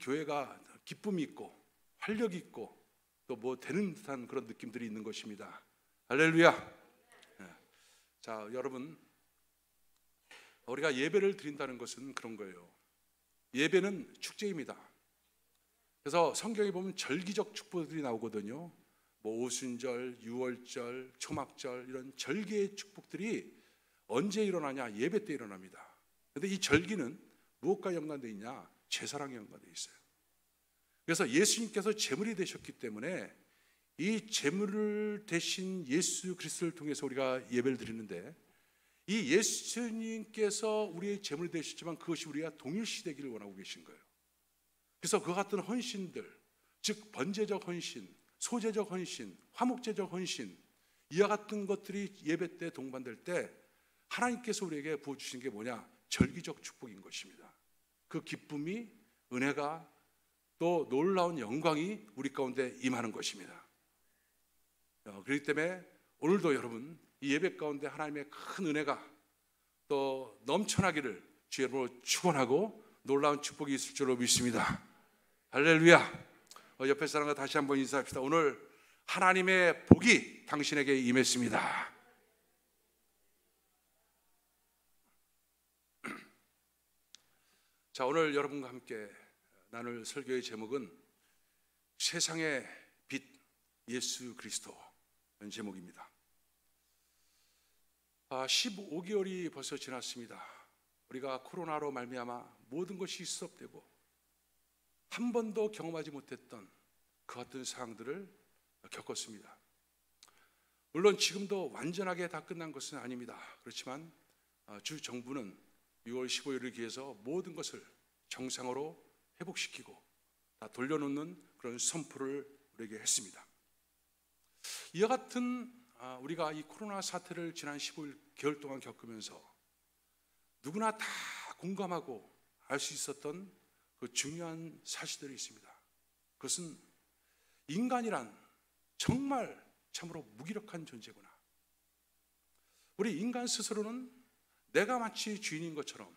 교회가 기쁨이 있고 활력이 있고 또 뭐 되는 듯한 그런 느낌들이 있는 것입니다. 할렐루야. 자, 여러분, 우리가 예배를 드린다는 것은 그런 거예요. 예배는 축제입니다. 그래서 성경에 보면 절기적 축복들이 나오거든요. 뭐 오순절, 유월절, 초막절 이런 절기의 축복들이 언제 일어나냐? 예배 때 일어납니다. 그런데 이 절기는 무엇과 연관되어 있냐? 제사랑 연관되어 있어요. 그래서 예수님께서 제물이 되셨기 때문에 이 제물을 대신 예수 그리스도를 통해서 우리가 예배를 드리는데, 이 예수님께서 우리의 제물이 되셨지만 그것이 우리가 동일시되기를 원하고 계신 거예요. 그래서 그 같은 헌신들, 즉 번제적 헌신, 소제적 헌신, 화목제적 헌신, 이와 같은 것들이 예배 때 동반될 때 하나님께서 우리에게 부어주신 게 뭐냐? 절기적 축복인 것입니다. 그 기쁨이, 은혜가, 또 놀라운 영광이 우리 가운데 임하는 것입니다. 그렇기 때문에 오늘도 여러분 이 예배 가운데 하나님의 큰 은혜가 또 넘쳐나기를 주의 이름으로 축원하고 놀라운 축복이 있을 줄로 믿습니다. 할렐루야. 옆에 사람과 다시 한번 인사합시다. 오늘 하나님의 복이 당신에게 임했습니다. 자, 오늘 여러분과 함께 나눌 설교의 제목은 세상의 빛 예수 그리스도라는 제목입니다. 15개월이 벌써 지났습니다. 우리가 코로나로 말미암아 모든 것이 스톱되고 한 번도 경험하지 못했던 그 같은 상황들을 겪었습니다. 물론 지금도 완전하게 다 끝난 것은 아닙니다. 그렇지만 주 정부는 6월 15일을 기해서 모든 것을 정상으로 회복시키고 다 돌려놓는 그런 선포를 우리에게 했습니다. 이와 같은 우리가 이 코로나 사태를 지난 15개월 동안 겪으면서 누구나 다 공감하고 알 수 있었던 그 중요한 사실들이 있습니다. 그것은 인간이란 정말 참으로 무기력한 존재구나. 우리 인간 스스로는 내가 마치 주인인 것처럼,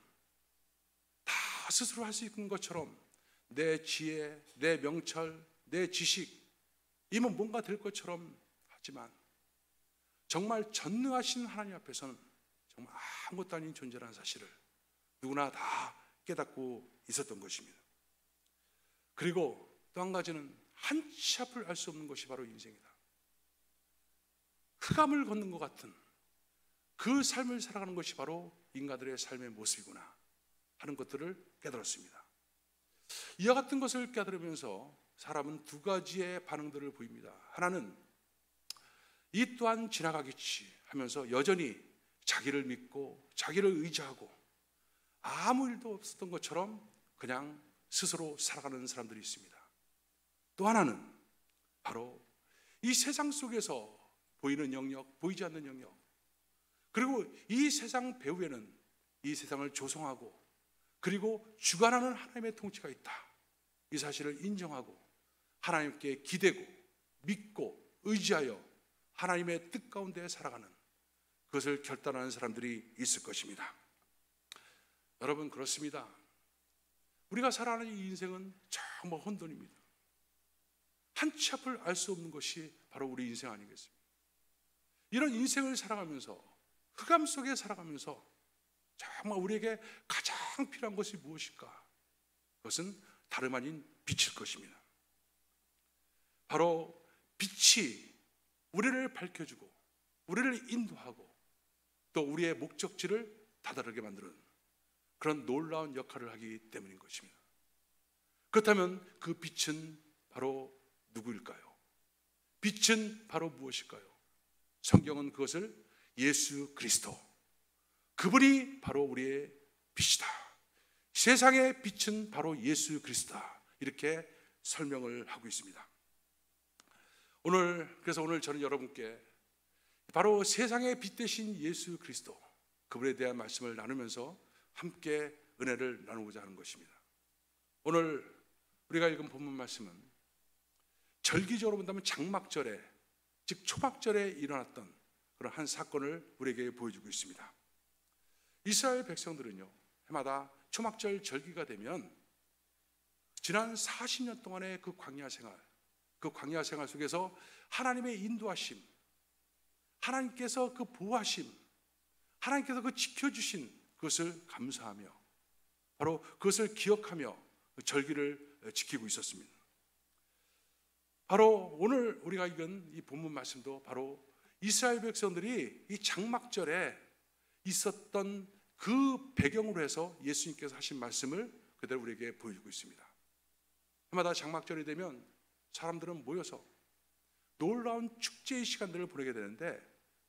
다 스스로 할 수 있는 것처럼 내 지혜, 내 명철, 내 지식, 이면 뭔가 될 것처럼 하지만 정말 전능하신 하나님 앞에서는 정말 아무것도 아닌 존재라는 사실을 누구나 다 깨닫고 있었던 것입니다. 그리고 또 한 가지는 한치 앞을 알 수 없는 것이 바로 인생이다. 흑암을 걷는 것 같은 그 삶을 살아가는 것이 바로 인간들의 삶의 모습이구나 하는 것들을 깨달았습니다. 이와 같은 것을 깨달으면서 사람은 두 가지의 반응들을 보입니다. 하나는 이 또한 지나가겠지 하면서 여전히 자기를 믿고 자기를 의지하고 아무 일도 없었던 것처럼 그냥 스스로 살아가는 사람들이 있습니다. 또 하나는 바로 이 세상 속에서 보이는 영역, 보이지 않는 영역, 그리고 이 세상 배후에는 이 세상을 조성하고 그리고 주관하는 하나님의 통치가 있다. 이 사실을 인정하고 하나님께 기대고 믿고 의지하여 하나님의 뜻 가운데 살아가는, 그것을 결단하는 사람들이 있을 것입니다. 여러분, 그렇습니다. 우리가 살아가는 이 인생은 정말 혼돈입니다. 한치 앞을 알 수 없는 것이 바로 우리 인생 아니겠습니까? 이런 인생을 살아가면서, 흑암 속에 살아가면서 정말 우리에게 가장 필요한 것이 무엇일까? 그것은 다름 아닌 빛일 것입니다. 바로 빛이 우리를 밝혀주고 우리를 인도하고 또 우리의 목적지를 다다르게 만드는 그런 놀라운 역할을 하기 때문인 것입니다. 그렇다면 그 빛은 바로 누구일까요? 빛은 바로 무엇일까요? 성경은 그것을 예수 그리스도, 그분이 바로 우리의 빛이다. 세상의 빛은 바로 예수 그리스도다. 이렇게 설명을 하고 있습니다. 그래서 오늘 저는 여러분께 바로 세상의 빛 대신 예수 그리스도, 그분에 대한 말씀을 나누면서 함께 은혜를 나누고자 하는 것입니다. 오늘 우리가 읽은 본문 말씀은 절기적으로 본다면 장막절에, 즉 초막절에 일어났던 그런 한 사건을 우리에게 보여주고 있습니다. 이스라엘 백성들은요, 해마다 초막절 절기가 되면 지난 40년 동안의 그 광야 생활 속에서 하나님의 인도하심, 하나님께서 그 보호하심, 하나님께서 그 지켜주신 그것을 감사하며 바로 그것을 기억하며 절기를 지키고 있었습니다. 바로 오늘 우리가 읽은 이 본문 말씀도 바로 이스라엘 백성들이 이 장막절에 있었던 그 배경으로 해서 예수님께서 하신 말씀을 그대로 우리에게 보여주고 있습니다. 해마다 장막절이 되면 사람들은 모여서 놀라운 축제의 시간들을 보내게 되는데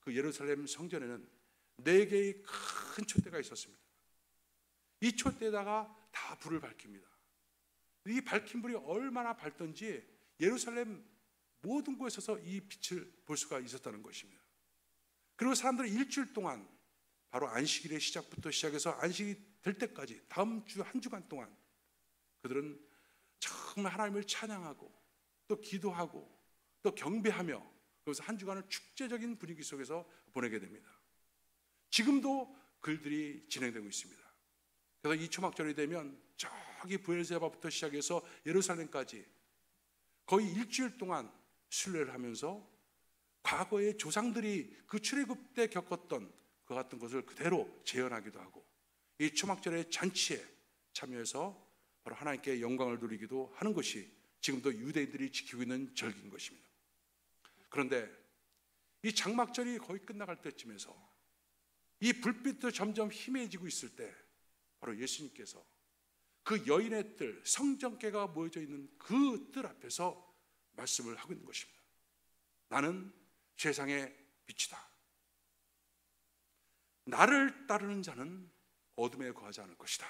그 예루살렘 성전에는 4개의 큰 촛대가 있었습니다. 이 촛대에다가 다 불을 밝힙니다. 이 밝힌 불이 얼마나 밝던지 예루살렘 모든 곳에서 이 빛을 볼 수가 있었다는 것입니다. 그리고 사람들은 일주일 동안 바로 안식일의 시작부터 시작해서 안식이 될 때까지 다음 주 한 주간 동안 그들은 정말 하나님을 찬양하고 또 기도하고 또 경배하며 그래서 한 주간을 축제적인 분위기 속에서 보내게 됩니다. 지금도 글들이 진행되고 있습니다. 그래서 이 초막절이 되면 저기 브엘세바부터 시작해서 예루살렘까지 거의 일주일 동안 순례를 하면서 과거의 조상들이 그 출애굽 때 겪었던 그 같은 것을 그대로 재현하기도 하고 이 초막절의 잔치에 참여해서 바로 하나님께 영광을 누리기도 하는 것이 지금도 유대인들이 지키고 있는 절기인 것입니다. 그런데 이 장막절이 거의 끝나갈 때쯤에서 이 불빛도 점점 희미해지고 있을 때 바로 예수님께서 그 여인의 뜰, 성전궤가 모여져 있는 그 뜰 앞에서 말씀을 하고 있는 것입니다. 나는 세상의 빛이다. 나를 따르는 자는 어둠에 거하지 않을 것이다.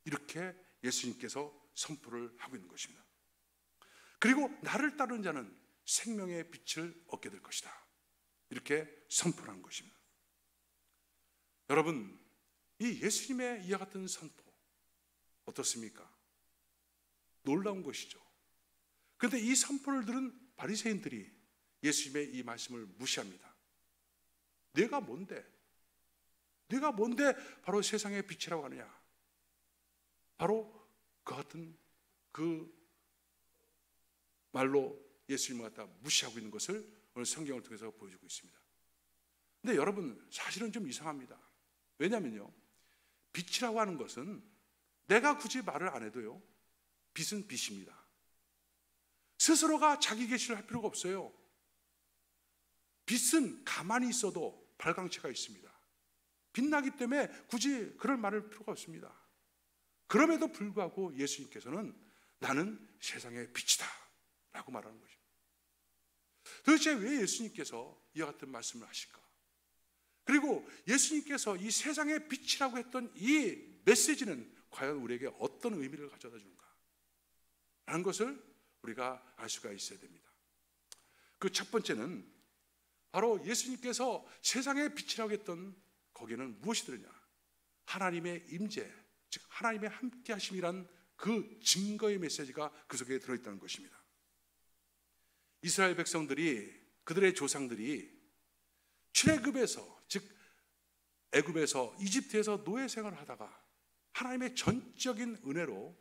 이렇게 예수님께서 선포를 하고 있는 것입니다. 그리고 나를 따르는 자는 생명의 빛을 얻게 될 것이다. 이렇게 선포를 한 것입니다. 여러분, 이 예수님의 이와 같은 선포 어떻습니까? 놀라운 것이죠. 그런데 이 선포를 들은 바리새인들이 예수님의 이 말씀을 무시합니다. 내가 뭔데 바로 세상의 빛이라고 하느냐? 바로 그 같은 그 말로 예수님을 갖다 무시하고 있는 것을 오늘 성경을 통해서 보여주고 있습니다. 근데 여러분, 사실은 좀 이상합니다. 왜냐면요, 빛이라고 하는 것은 내가 굳이 말을 안 해도요, 빛은 빛입니다. 스스로가 자기 계시를 할 필요가 없어요. 빛은 가만히 있어도 발광체가 있습니다. 빛나기 때문에 굳이 그럴 말할 필요가 없습니다. 그럼에도 불구하고 예수님께서는 나는 세상의 빛이다 라고 말하는 것입니다. 도대체 왜 예수님께서 이와 같은 말씀을 하실까? 그리고 예수님께서 이 세상의 빛이라고 했던 이 메시지는 과연 우리에게 어떤 의미를 가져다 주는가 라는 것을 우리가 알 수가 있어야 됩니다. 그 첫 번째는 바로 예수님께서 세상의 빛이라고 했던 거기에는 무엇이 들으냐? 하나님의 임재, 즉 하나님의 함께 하심이란 그 증거의 메시지가 그 속에 들어있다는 것입니다. 이스라엘 백성들이, 그들의 조상들이 출애굽에서, 즉 애굽에서, 이집트에서 노예 생활을 하다가 하나님의 전적인 은혜로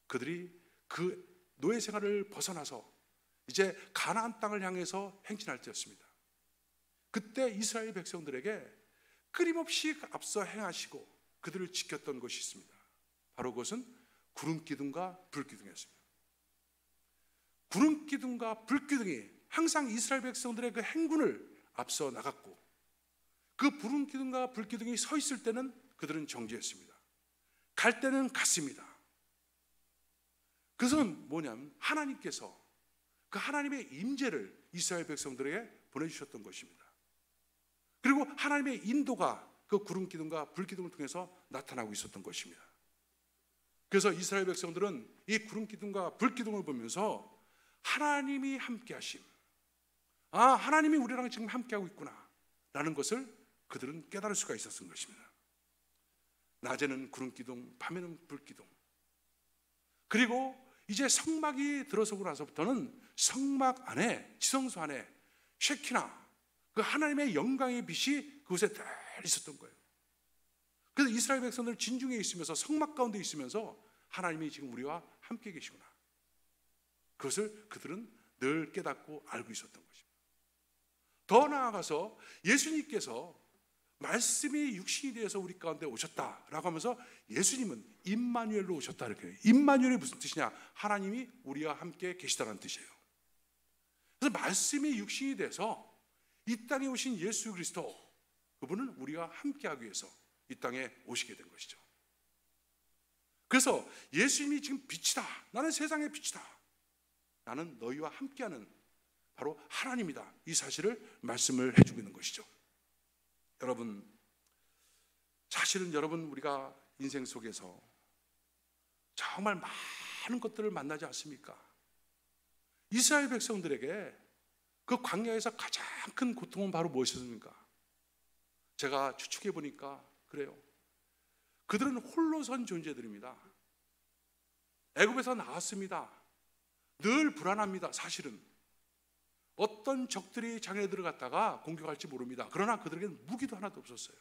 그들이 그 노예 생활을 벗어나서 이제 가나안 땅을 향해서 행진할 때였습니다. 그때 이스라엘 백성들에게 끊임없이 앞서 행하시고 그들을 지켰던 것이 있습니다. 바로 그것은 구름 기둥과 불 기둥이었습니다. 구름 기둥과 불 기둥이 항상 이스라엘 백성들의 그 행군을 앞서 나갔고, 그 구름 기둥과 불 기둥이 서 있을 때는 그들은 정지했습니다. 갈 때는 갔습니다. 그것은 뭐냐면 하나님께서 그 하나님의 임재를 이스라엘 백성들에게 보내주셨던 것입니다. 그리고 하나님의 인도가 그 구름 기둥과 불 기둥을 통해서 나타나고 있었던 것입니다. 그래서 이스라엘 백성들은 이 구름 기둥과 불 기둥을 보면서 하나님이 함께 하심, 하나님이 우리랑 지금 함께하고 있구나 라는 것을 그들은 깨달을 수가 있었던 것입니다. 낮에는 구름 기둥, 밤에는 불 기둥. 그리고 이제 성막이 들어서고 나서부터는 성막 안에, 지성소 안에 쉐키나, 그 하나님의 영광의 빛이 그곳에 늘 있었던 거예요. 그래서 이스라엘 백성들 진중에 있으면서, 성막 가운데 있으면서 하나님이 지금 우리와 함께 계시구나. 그것을 그들은 늘 깨닫고 알고 있었던 것입니다. 더 나아가서 예수님께서 말씀이 육신이 되어서 우리 가운데 오셨다라고 하면서 예수님은 임마누엘로 오셨다 이렇게 해요. 임마누엘이 무슨 뜻이냐? 하나님이 우리와 함께 계시다는 뜻이에요. 그래서 말씀이 육신이 돼서 이 땅에 오신 예수 그리스도, 그분은 우리와 함께하기 위해서 이 땅에 오시게 된 것이죠. 그래서 예수님이 지금 빛이다, 나는 세상의 빛이다, 나는 너희와 함께하는 바로 하나님이다, 이 사실을 말씀을 해주고 있는 것이죠. 여러분, 사실은 여러분, 우리가 인생 속에서 정말 많은 것들을 만나지 않습니까? 이스라엘 백성들에게 그 광야에서 가장 큰 고통은 바로 무엇이었습니까? 제가 추측해 보니까 그래요. 그들은 홀로 선 존재들입니다. 애굽에서 나왔습니다. 늘 불안합니다. 사실은 어떤 적들이 장에 들어갔다가 공격할지 모릅니다. 그러나 그들에게는 무기도 하나도 없었어요.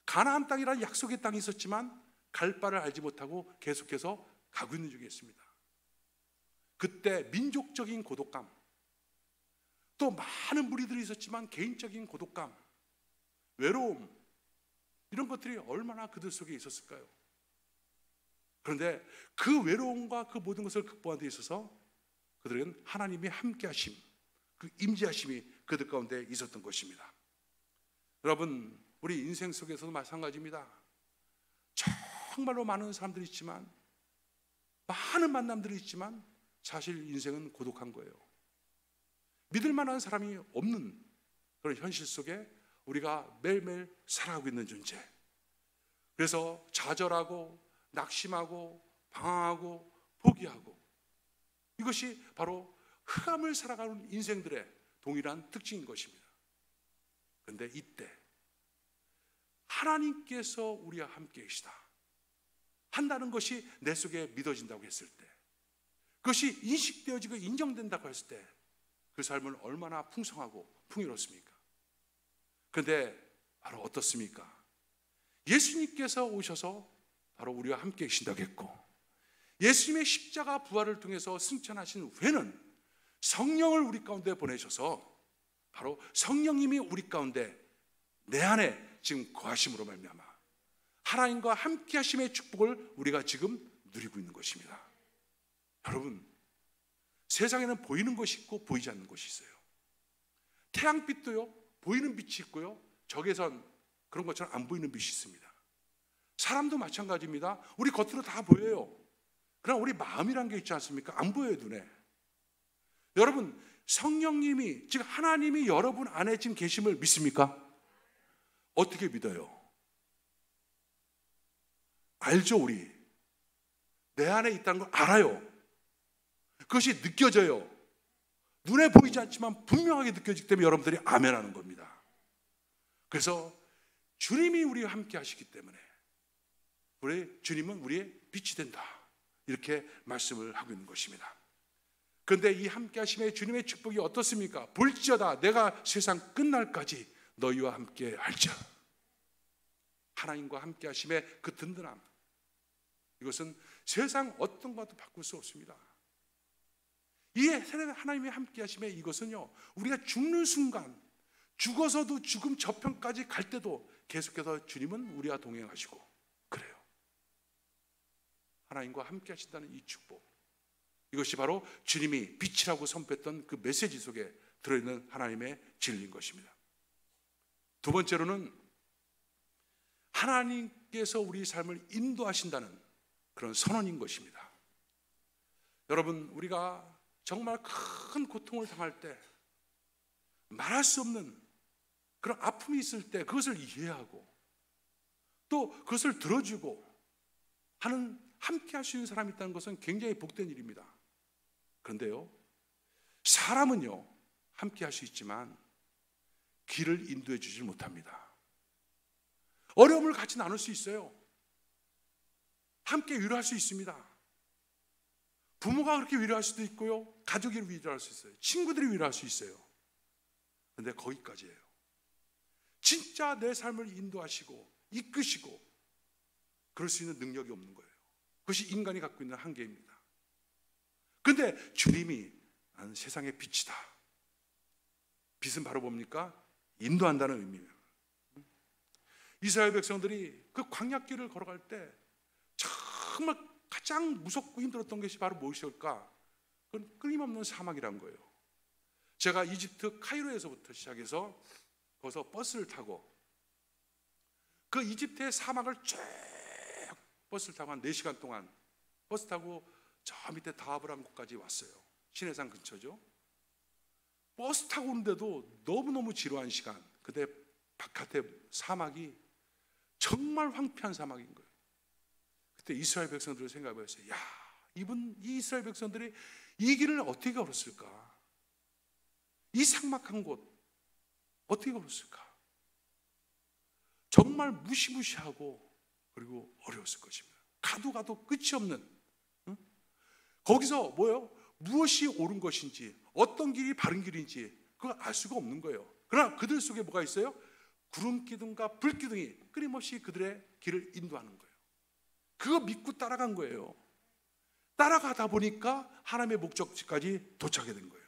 가나안 땅이라는 약속의 땅이 있었지만 갈 바를 알지 못하고 계속해서 가고 있는 중에 있습니다. 그때 민족적인 고독감, 또 많은 무리들이 있었지만 개인적인 고독감, 외로움, 이런 것들이 얼마나 그들 속에 있었을까요? 그런데 그 외로움과 그 모든 것을 극복하는 데 있어서 그들은 하나님의 함께하심, 그 임재하심이 그들 가운데 있었던 것입니다. 여러분, 우리 인생 속에서도 마찬가지입니다. 정말로 많은 사람들이 있지만, 많은 만남들이 있지만 사실 인생은 고독한 거예요. 믿을 만한 사람이 없는 그런 현실 속에 우리가 매일매일 살아가고 있는 존재. 그래서 좌절하고 낙심하고 방황하고 포기하고, 이것이 바로 흑암을 살아가는 인생들의 동일한 특징인 것입니다. 그런데 이때 하나님께서 우리와 함께 계시다 한다는 것이 내 속에 믿어진다고 했을 때, 그것이 인식되어지고 인정된다고 했을 때 그 삶은 얼마나 풍성하고 풍요롭습니까? 그런데 바로 어떻습니까? 예수님께서 오셔서 바로 우리와 함께 계신다고 했고, 예수님의 십자가 부활을 통해서 승천하신 후에는 성령을 우리 가운데 보내셔서 바로 성령님이 우리 가운데 내 안에 지금 거하심으로 말미암아 하나님과 함께 하심의 축복을 우리가 지금 누리고 있는 것입니다. 여러분, 세상에는 보이는 것이 있고 보이지 않는 것이 있어요. 태양빛도요, 보이는 빛이 있고요, 적외선 그런 것처럼 안 보이는 빛이 있습니다. 사람도 마찬가지입니다. 우리 겉으로 다 보여요. 그러나 우리 마음이란 게 있지 않습니까? 안 보여요, 눈에. 여러분, 성령님이, 즉 하나님이 여러분 안에 지금 계심을 믿습니까? 어떻게 믿어요? 알죠, 우리. 내 안에 있다는 걸 알아요. 그것이 느껴져요. 눈에 보이지 않지만 분명하게 느껴지기 때문에 여러분들이 아멘하는 겁니다. 그래서 주님이 우리와 함께 하시기 때문에 우리 주님은 우리의 빛이 된다, 이렇게 말씀을 하고 있는 것입니다. 그런데 이 함께 하심의 주님의 축복이 어떻습니까? 볼지어다 내가 세상 끝날까지 너희와 함께 할지어다. 하나님과 함께 하심의 그 든든함, 이것은 세상 어떤 것도 바꿀 수 없습니다. 이 하나님의 함께 하심에 이것은요, 우리가 죽는 순간, 죽어서도 죽음 저편까지 갈 때도 계속해서 주님은 우리와 동행하시고 그래요. 하나님과 함께 하신다는 이 축복, 이것이 바로 주님이 빛이라고 선포했던 그 메시지 속에 들어있는 하나님의 진리인 것입니다. 두 번째로는 하나님께서 우리 삶을 인도하신다는 그런 선언인 것입니다. 여러분, 우리가 정말 큰 고통을 당할 때, 말할 수 없는 그런 아픔이 있을 때 그것을 이해하고 또 그것을 들어주고 하는, 함께 할 수 있는 사람이 있다는 것은 굉장히 복된 일입니다. 그런데요, 사람은요 함께 할 수 있지만 길을 인도해 주질 못합니다. 어려움을 같이 나눌 수 있어요. 함께 위로할 수 있습니다. 부모가 그렇게 위로할 수도 있고요, 가족이 위로할 수 있어요, 친구들이 위로할 수 있어요. 그런데 거기까지예요. 진짜 내 삶을 인도하시고 이끄시고 그럴 수 있는 능력이 없는 거예요. 그것이 인간이 갖고 있는 한계입니다. 그런데 주님이 나는 세상의 빛이다. 빛은 바로 뭡니까? 인도한다는 의미예요. 이스라엘 백성들이 그 광야길을 걸어갈 때 정말 가장 무섭고 힘들었던 것이 바로 무엇일까? 그건 끊임없는 사막이란 거예요. 제가 이집트 카이로에서부터 시작해서 거기서 버스를 타고 그 이집트의 사막을 쭉 버스를 타고 한 4시간 동안 버스 타고 저 밑에 다하브람국까지 왔어요. 시내산 근처죠. 버스 타고 오는데도 너무너무 지루한 시간. 근데 바깥에 사막이 정말 황폐한 사막인 거예요. 그때 이스라엘 백성들을 생각해봤어요. 야, 이 이스라엘 백성들이 이 길을 어떻게 걸었을까? 이 삭막한 곳 어떻게 걸었을까? 정말 무시무시하고 그리고 어려웠을 것입니다. 가도 끝이 없는, 거기서 무엇이 옳은 것인지, 어떤 길이 바른 길인지 그걸 알 수가 없는 거예요. 그러나 그들 속에 뭐가 있어요? 구름 기둥과 불 기둥이 끊임없이 그들의 길을 인도하는 거예요. 그거 믿고 따라간 거예요. 따라가다 보니까 하나님의 목적지까지 도착하게 된 거예요.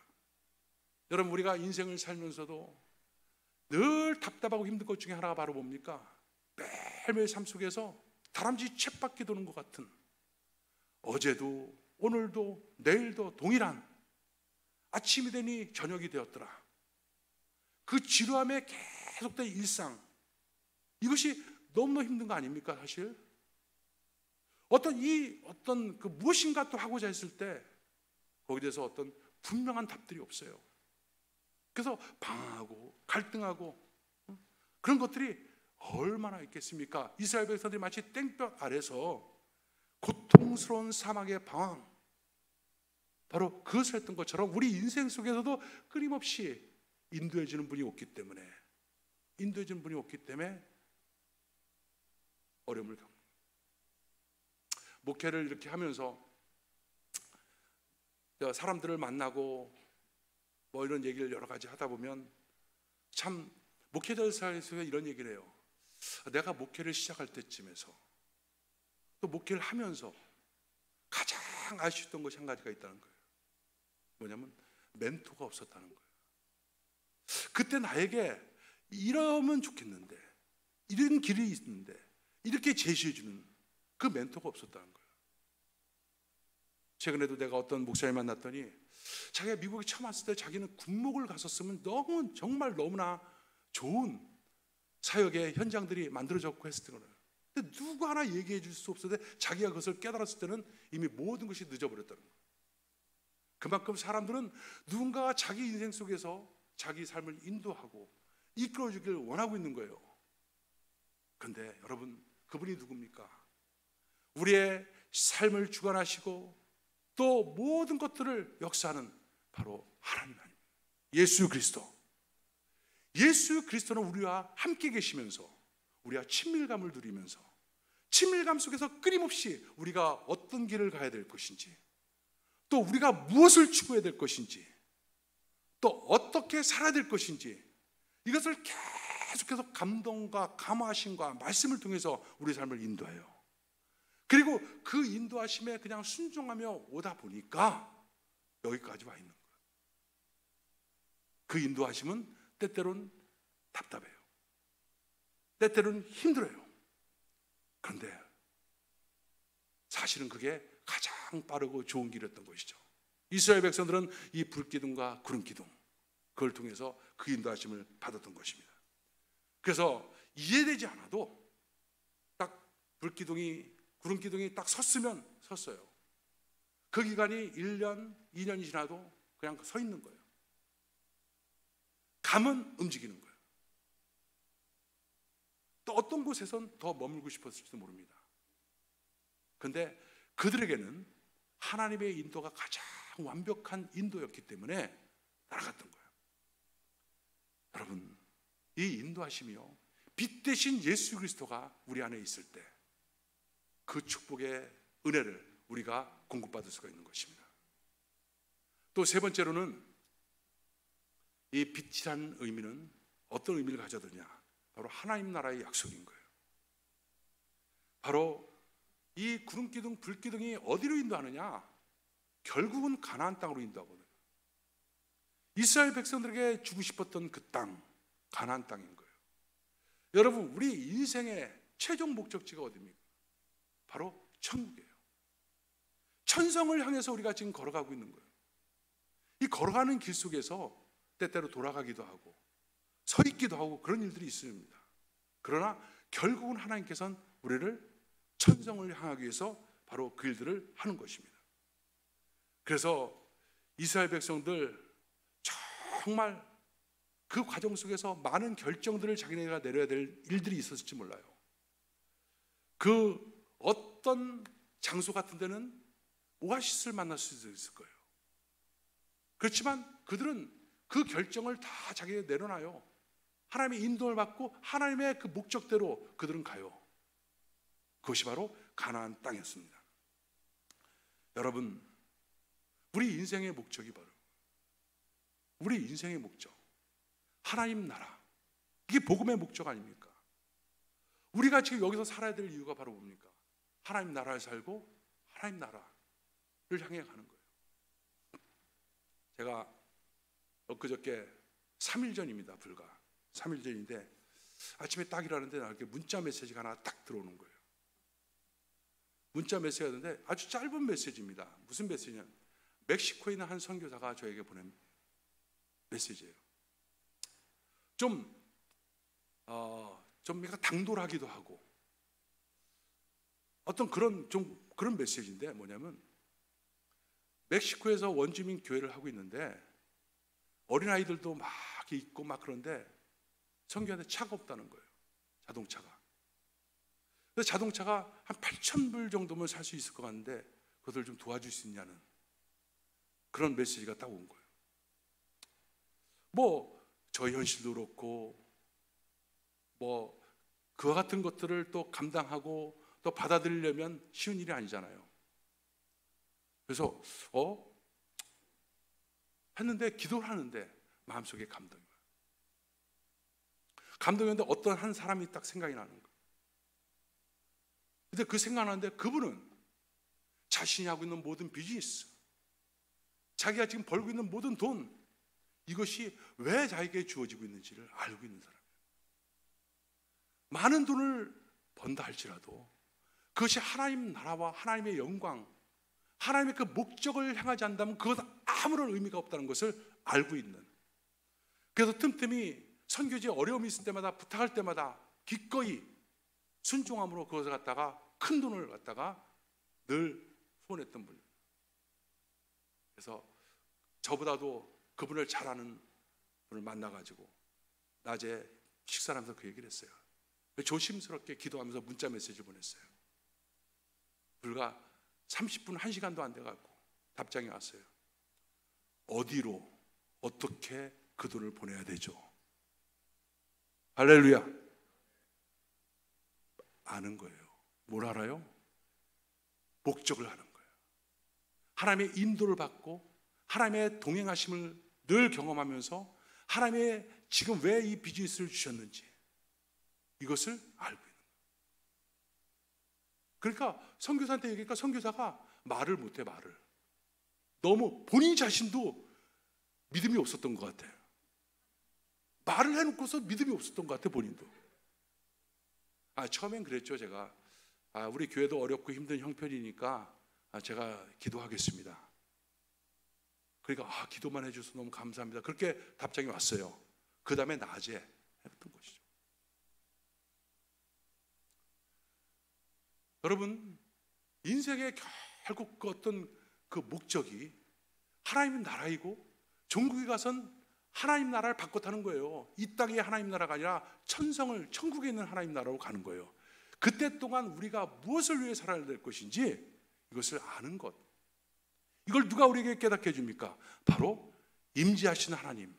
여러분, 우리가 인생을 살면서도 늘 답답하고 힘든 것 중에 하나가 바로 뭡니까? 매일매일 삶 속에서 다람쥐 쳇바퀴 도는 것 같은, 어제도 오늘도 내일도 동일한, 아침이 되니 저녁이 되었더라, 그 지루함의 계속된 일상, 이것이 너무 힘든 거 아닙니까? 사실 어떤 그 무엇인가 또 하고자 했을 때 거기에 대해서 어떤 분명한 답들이 없어요. 그래서 방황하고 갈등하고 그런 것들이 얼마나 있겠습니까? 이스라엘 백성들이 마치 땡볕 아래서 고통스러운 사막의 방황, 바로 그것을 했던 것처럼 우리 인생 속에서도 끊임없이 인도해 주는 분이 없기 때문에 어려움을 겪는, 목회를 이렇게 하면서 사람들을 만나고 뭐 이런 얘기를 여러 가지 하다 보면 참 목회자들 사이에서 이런 얘기를 해요. 내가 목회를 시작할 때쯤에서 또 목회를 하면서 가장 아쉬웠던 것이 한 가지가 있다는 거예요. 뭐냐면 멘토가 없었다는 거예요. 그때 나에게 이러면 좋겠는데, 이런 길이 있는데 이렇게 제시해 주는 그 멘토가 없었다는 거예요. 최근에도 내가 어떤 목사님 만났더니 자기가 미국에 처음 왔을 때 자기는 군목을 갔었으면 정말 너무나 좋은 사역의 현장들이 만들어졌고 했을 거예요. 근데 누구 하나 얘기해 줄 수 없었는데 자기가 그것을 깨달았을 때는 이미 모든 것이 늦어버렸다는 거예요. 그만큼 사람들은 누군가가 자기 인생 속에서 자기 삶을 인도하고 이끌어주기를 원하고 있는 거예요. 그런데 여러분, 그분이 누굽니까? 우리의 삶을 주관하시고 또 모든 것들을 역사하는 바로 하나님 아닙니까? 예수 그리스도. 예수 그리스도는 우리와 함께 계시면서 우리와 친밀감을 누리면서 친밀감 속에서 끊임없이 우리가 어떤 길을 가야 될 것인지, 또 우리가 무엇을 추구해야 될 것인지, 또 어떻게 살아야 될 것인지, 이것을 계속해서 감동과 감화심과 말씀을 통해서 우리 삶을 인도해요. 그리고 그 인도하심에 그냥 순종하며 오다 보니까 여기까지 와 있는 거예요. 그 인도하심은 때때로는 답답해요. 때때로는 힘들어요. 그런데 사실은 그게 가장 빠르고 좋은 길이었던 것이죠. 이스라엘 백성들은 이 불기둥과 구름기둥, 그걸 통해서 그 인도하심을 받았던 것입니다. 그래서 이해되지 않아도 딱 구름기둥이 딱 섰으면 섰어요. 그 기간이 1년, 2년이 지나도 그냥 서 있는 거예요. 감은 움직이는 거예요. 또 어떤 곳에선 더 머물고 싶었을지도 모릅니다. 그런데 그들에게는 하나님의 인도가 가장 완벽한 인도였기 때문에 따라갔던 거예요. 여러분, 이 인도하심이요, 빛 대신 예수 그리스도가 우리 안에 있을 때 그 축복의 은혜를 우리가 공급받을 수가 있는 것입니다. 또 세 번째로는 이 빛이라는 의미는 어떤 의미를 가져드냐? 바로 하나님 나라의 약속인 거예요. 바로 이 구름기둥, 불기둥이 어디로 인도하느냐? 결국은 가나안 땅으로 인도하거든요. 이스라엘 백성들에게 주고 싶었던 그 땅, 가나안 땅인 거예요. 여러분, 우리 인생의 최종 목적지가 어디입니까? 바로 천국이에요. 천성을 향해서 우리가 지금 걸어가고 있는 거예요. 이 걸어가는 길 속에서 때때로 돌아가기도 하고 서 있기도 하고 그런 일들이 있습니다. 그러나 결국은 하나님께서는 우리를 천성을 향하기 위해서 바로 그 일들을 하는 것입니다. 그래서 이스라엘 백성들 정말 그 과정 속에서 많은 결정들을 자기네가 내려야 될 일들이 있었을지 몰라요. 그 어떤 장소 같은 데는 오아시스를 만날 수도 있을 거예요. 그렇지만 그들은 그 결정을 다 자기가 내려놔요. 하나님의 인도를 받고 하나님의 그 목적대로 그들은 가요. 그것이 바로 가나안 땅이었습니다. 여러분, 우리 인생의 목적이 바로 우리 인생의 목적, 하나님 나라, 이게 복음의 목적 아닙니까? 우리가 지금 여기서 살아야 될 이유가 바로 뭡니까? 하나님 나라에 살고 하나님 나라를 향해 가는 거예요. 제가 엊그저께 3일 전입니다. 불과 3일 전인데 아침에 딱 일하는데 이렇게 문자 메시지가 하나 딱 들어오는 거예요. 문자 메시지가 왔는데 아주 짧은 메시지입니다. 무슨 메시지냐면 멕시코에 있는 한 선교사가 저에게 보낸 메시지예요. 좀 약간 당돌하기도 하고 어떤 그런 메시지인데 뭐냐면 멕시코에서 원주민 교회를 하고 있는데 어린아이들도 막 있고 막 그런데 선교하는데 차가 없다는 거예요. 자동차가. 그래서 자동차가 한 8,000불 정도면 살 수 있을 것 같은데 그것을 좀 도와줄 수 있냐는 그런 메시지가 딱 온 거예요. 뭐 저희 현실도 그렇고 뭐 그와 같은 것들을 또 감당하고 또 받아들이려면 쉬운 일이 아니잖아요. 그래서 했는데 기도를 하는데 마음속에 감동이 와요. 감동이었는데 어떤 한 사람이 딱 생각이 나는 거예요. 근데 그 생각나는데 그분은 자신이 하고 있는 모든 비즈니스, 자기가 지금 벌고 있는 모든 돈, 이것이 왜 자기에게 주어지고 있는지를 알고 있는 사람이에요. 많은 돈을 번다 할지라도 그것이 하나님 나라와 하나님의 영광, 하나님의 그 목적을 향하지 않는다면 그것은 아무런 의미가 없다는 것을 알고 있는. 그래서 틈틈이 선교지에 어려움이 있을 때마다 부탁할 때마다 기꺼이 순종함으로 그것을 갖다가 큰 돈을 갖다가 늘 후원했던 분이에요. 그래서 저보다도 그분을 잘 아는 분을 만나가지고 낮에 식사를 하면서 그 얘기를 했어요. 조심스럽게 기도하면서 문자 메시지를 보냈어요. 불과 30분, 1시간도 안 돼갖고 답장이 왔어요. 어디로 어떻게 그 돈을 보내야 되죠? 할렐루야. 아는 거예요. 뭘 알아요? 목적을 아는 거예요. 하나님의 인도를 받고 하나님의 동행하심을 늘 경험하면서 하나님의 지금 왜 이 비즈니스를 주셨는지 이것을 알고 있는 거예요. 그러니까 선교사한테 얘기하니까 선교사가 말을 못해. 말을 너무 본인 자신도 믿음이 없었던 것 같아요. 말을 해놓고서 믿음이 없었던 것 같아요. 본인도. 처음엔 그랬죠. 제가 우리 교회도 어렵고 힘든 형편이니까 제가 기도하겠습니다. 그러니까 기도만 해주셔서 너무 감사합니다. 그렇게 답장이 왔어요. 그 다음에 낮에 했던 것이죠. 여러분, 인생의 결국 그 어떤 그 목적이 하나님 나라이고 종국에 가선 하나님 나라를 바꿔 타는 거예요. 이 땅의 하나님 나라가 아니라 천성을, 천국에 있는 하나님 나라로 가는 거예요. 그때 동안 우리가 무엇을 위해 살아야 될 것인지 이것을 아는 것, 이걸 누가 우리에게 깨닫게 해줍니까? 바로 임재하신 하나님,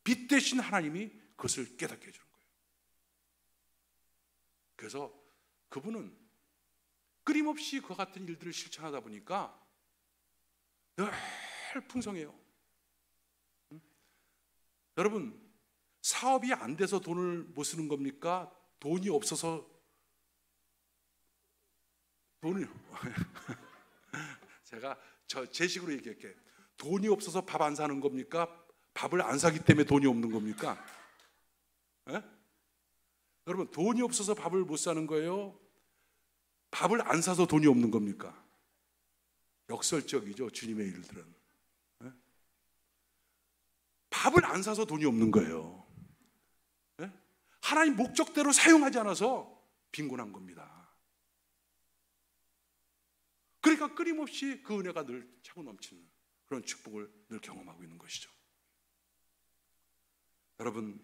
빛 되신 하나님이 그것을 깨닫게 해주는 거예요. 그래서 그분은 끊임없이 그와 같은 일들을 실천하다 보니까 늘 풍성해요. 여러분, 사업이 안 돼서 돈을 못 쓰는 겁니까? 돈이 없어서 돈이 제가 제 식으로 얘기할게. 돈이 없어서 밥 안 사는 겁니까? 밥을 안 사기 때문에 돈이 없는 겁니까? 에? 여러분, 돈이 없어서 밥을 못 사는 거예요? 밥을 안 사서 돈이 없는 겁니까? 역설적이죠, 주님의 일들은. 에? 밥을 안 사서 돈이 없는 거예요. 에? 하나님 목적대로 사용하지 않아서 빈곤한 겁니다. 그러니까 끊임없이 그 은혜가 늘 차고 넘치는 그런 축복을 늘 경험하고 있는 것이죠. 여러분,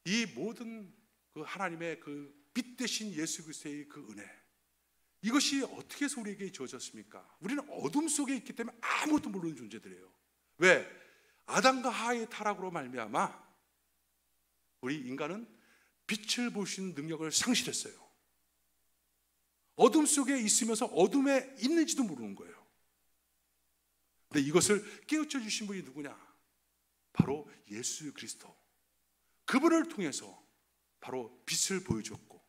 이 모든 그 하나님의 그 빛 대신 예수 그리스도의 그 은혜, 이것이 어떻게 해서 우리에게 주어졌습니까? 우리는 어둠 속에 있기 때문에 아무것도 모르는 존재들이에요. 왜? 아담과 하와의 타락으로 말미암아 우리 인간은 빛을 볼 수 있는 능력을 상실했어요. 어둠 속에 있으면서 어둠에 있는지도 모르는 거예요. 근데 이것을 깨우쳐 주신 분이 누구냐? 바로 예수 그리스도. 그분을 통해서 바로 빛을 보여줬고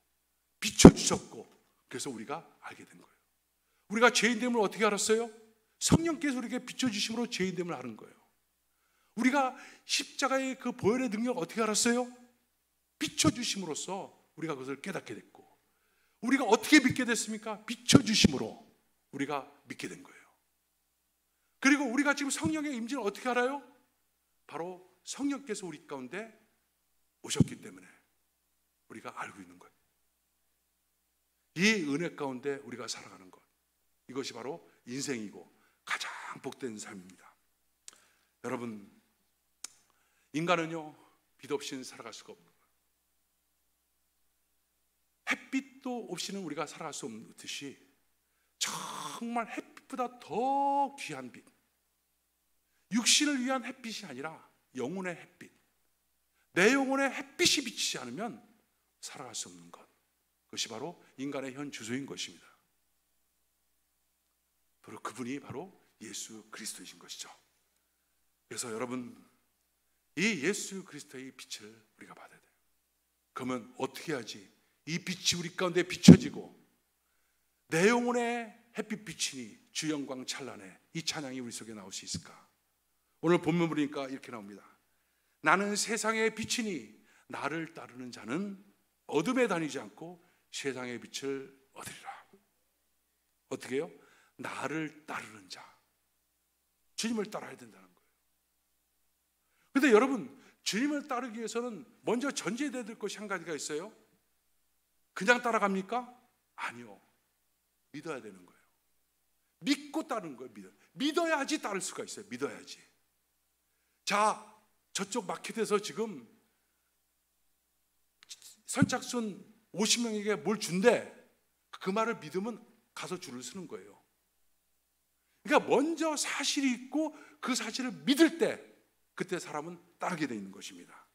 비춰주셨고, 그래서 우리가 알게 된 거예요. 우리가 죄인됨을 어떻게 알았어요? 성령께서 우리에게 비춰주심으로 죄인됨을 아는 거예요. 우리가 십자가의 그 보혈의 능력 어떻게 알았어요? 비춰주심으로써 우리가 그것을 깨닫게 됐고, 우리가 어떻게 믿게 됐습니까? 비춰주심으로 우리가 믿게 된 거예요. 그리고 우리가 지금 성령의 임재를 어떻게 알아요? 바로 성령께서 우리 가운데 오셨기 때문에 우리가 알고 있는 거예요. 이 은혜 가운데 우리가 살아가는 것, 이것이 바로 인생이고 가장 복된 삶입니다. 여러분, 인간은요, 빛 없이는 살아갈 수가 없는 거예요. 햇빛도 없이는 우리가 살아갈 수 없듯이 정말 햇빛보다 더 귀한 빛, 육신을 위한 햇빛이 아니라 영혼의 햇빛, 내 영혼의 햇빛이 비치지 않으면 살아갈 수 없는 것, 그것이 바로 인간의 현 주소인 것입니다. 바로 그분이 바로 예수 그리스도이신 것이죠. 그래서 여러분, 이 예수 그리스도의 빛을 우리가 받아야 돼요. 그러면 어떻게 하지? 이 빛이 우리 가운데 비춰지고 내 영혼의 햇빛 비치니 주 영광 찬란해, 이 찬양이 우리 속에 나올 수 있을까? 오늘 본문 보니까 이렇게 나옵니다. 나는 세상의 빛이니 나를 따르는 자는 어둠에 다니지 않고 세상의 빛을 얻으리라. 어떻게 해요? 나를 따르는 자, 주님을 따라야 된다는 거예요. 그런데 여러분, 주님을 따르기 위해서는 먼저 전제해야 될 것이 한 가지가 있어요. 그냥 따라갑니까? 아니요, 믿어야 되는 거예요. 믿고 따르는 거예요. 믿어야지 따를 수가 있어요. 믿어야지. 자, 저쪽 마켓에서 지금 선착순 50명에게 뭘 준대. 그 말을 믿으면 가서 줄을 서는 거예요. 그러니까 먼저 사실이 있고 그 사실을 믿을 때, 그때 사람은 따르게 되어 있는 것입니다.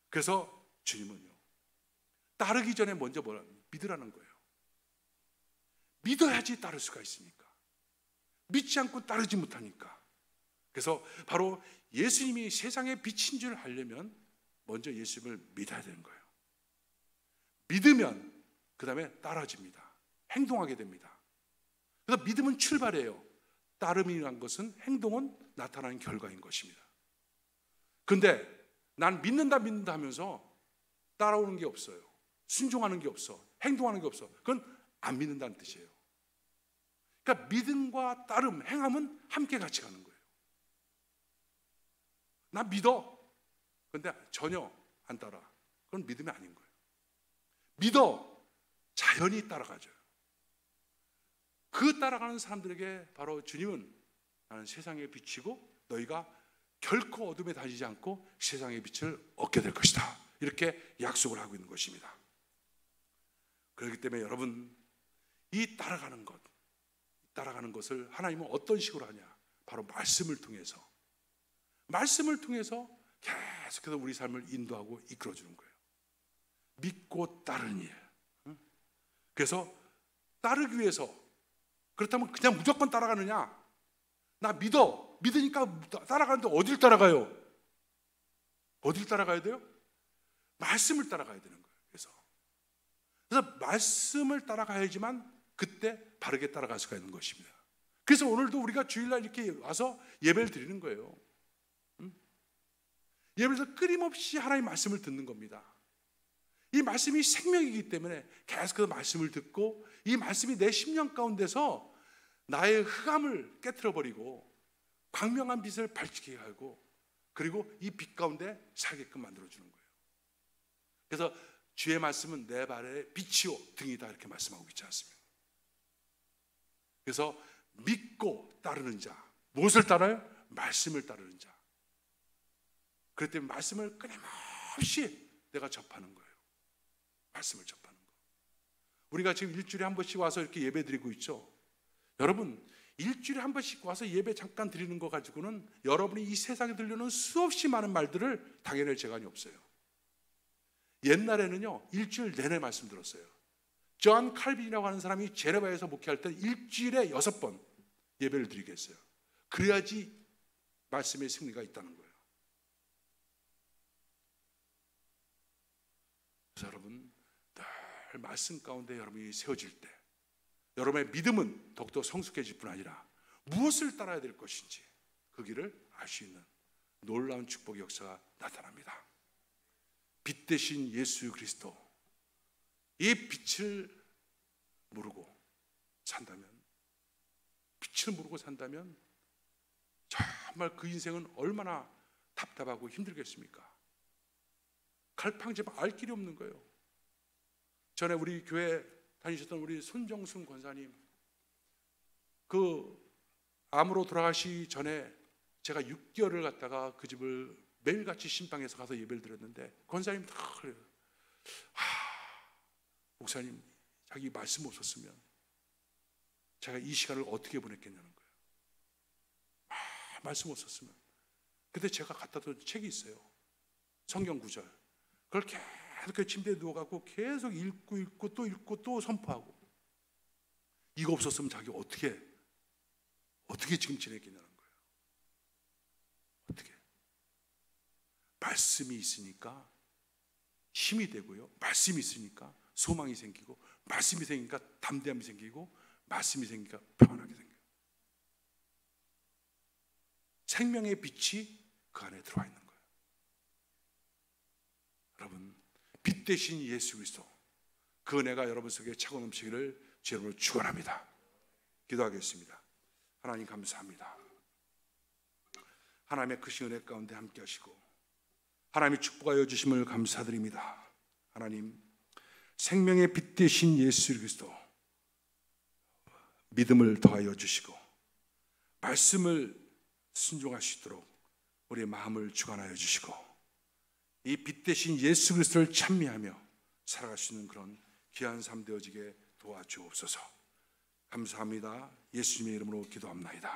그래서 주님은요, 따르기 전에 먼저 뭐라? 믿으라는 거예요. 믿어야지 따를 수가 있으니까. 믿지 않고 따르지 못하니까. 그래서 바로 예수님이 세상의 빛인 줄 알려면 먼저 예수님을 믿어야 되는 거예요. 믿으면 그 다음에 따라집니다. 행동하게 됩니다. 그래서 믿음은 출발이에요. 따름이란 것은, 행동은 나타나는 결과인 것입니다. 근데 난 믿는다 하면서 따라오는 게 없어요. 순종하는 게 없어. 행동하는 게 없어. 그건 안 믿는다는 뜻이에요. 그러니까 믿음과 따름, 행함은 함께 같이 가는 거예요. 나 믿어. 근데 전혀 안 따라. 그건 믿음이 아닌 거예요. 믿어. 자연히 따라가죠. 그 따라가는 사람들에게 바로 주님은 나는 세상의 빛이고 너희가 결코 어둠에 다니지 않고 세상의 빛을 얻게 될 것이다. 이렇게 약속을 하고 있는 것입니다. 그렇기 때문에 여러분, 이 따라가는 것을 하나님은 어떤 식으로 하냐? 바로 말씀을 통해서 계속해서 우리 삶을 인도하고 이끌어주는 거예요. 믿고 따르는 일. 그래서 따르기 위해서, 그렇다면 그냥 무조건 따라가느냐? 나 믿으니까 따라가는데 어딜 따라가요? 어딜 따라가야 돼요? 말씀을 따라가야 되는 거예요. 그래서 말씀을 따라가야지만 그때 바르게 따라갈 수가 있는 것입니다. 그래서 오늘도 우리가 주일날 이렇게 와서 예배를 드리는 거예요. 예배에서 끊임없이 하나님의 말씀을 듣는 겁니다. 이 말씀이 생명이기 때문에 계속해서 말씀을 듣고 이 말씀이 내 심령 가운데서 나의 흑암을 깨트려버리고 광명한 빛을 발치게 하고 그리고 이 빛 가운데 살게끔 만들어주는 거예요. 그래서 주의 말씀은 내 발의 빛이요 등이다 이렇게 말씀하고 있지 않습니까? 그래서 믿고 따르는 자, 무엇을 따라요? 말씀을 따르는 자. 그렇기 때문에 말씀을 끊임없이 내가 접하는 거예요. 말씀을 접하는 거. 우리가 지금 일주일에 한 번씩 와서 이렇게 예배 드리고 있죠. 여러분, 일주일에 한 번씩 와서 예배 잠깐 드리는 거 가지고는 여러분이 이 세상에 들려오는 수없이 많은 말들을 당해낼 재간이 없어요. 옛날에는요, 일주일 내내 말씀 들었어요. 존 칼빈이라고 하는 사람이 제네바에서 목회할 때 일주일에 6번 예배를 드리게 했어요. 그래야지 말씀의 승리가 있다는 거예요. 그래서 여러분, 늘 말씀 가운데 여러분이 세워질 때 여러분의 믿음은 더욱더 성숙해질 뿐 아니라 무엇을 따라야 될 것인지 그 길을 알 수 있는 놀라운 축복의 역사가 나타납니다. 빛 대신 예수 그리스도, 이 빛을 모르고 산다면, 빛을 모르고 산다면 정말 그 인생은 얼마나 답답하고 힘들겠습니까? 갈팡질팡 알 길이 없는 거예요. 전에 우리 교회 다니셨던 우리 손정순 권사님, 그 암으로 돌아가시 전에 제가 6개월을 갔다가 그 집을 매일같이 신방에서 가서 예배를 드렸는데 권사님 다 그래요. 목사님, 자기 말씀 없었으면 제가 이 시간을 어떻게 보냈겠냐는 거예요. 말씀 없었으면. 그때 제가 갖다 둔 책이 있어요. 성경 구절. 그걸 계속 침대에 누워갖고 계속 읽고 또 읽고 또 선포하고. 이거 없었으면 자기 어떻게 지금 지냈겠냐는 거예요. 어떻게? 말씀이 있으니까 힘이 되고요. 말씀이 있으니까 소망이 생기고, 말씀이 생기니까 담대함이 생기고, 말씀이 생기니까 평안하게 생겨요. 생명의 빛이 그 안에 들어와 있는 거예요. 여러분, 빛 대신 예수 그리스도, 그 은혜가 여러분 속에 차고 넘치기를 주 여러분을 축원합니다. 기도하겠습니다. 하나님 감사합니다. 하나님의 크신 은혜 가운데 함께 하시고 하나님의 축복하여 주심을 감사드립니다. 하나님, 생명의 빛 대신 예수 그리스도 믿음을 더하여 주시고 말씀을 순종할 수 있도록 우리의 마음을 주관하여 주시고 이 빛 대신 예수 그리스도를 찬미하며 살아갈 수 있는 그런 귀한 삶 되어지게 도와주옵소서. 감사합니다. 예수님의 이름으로 기도합나이다.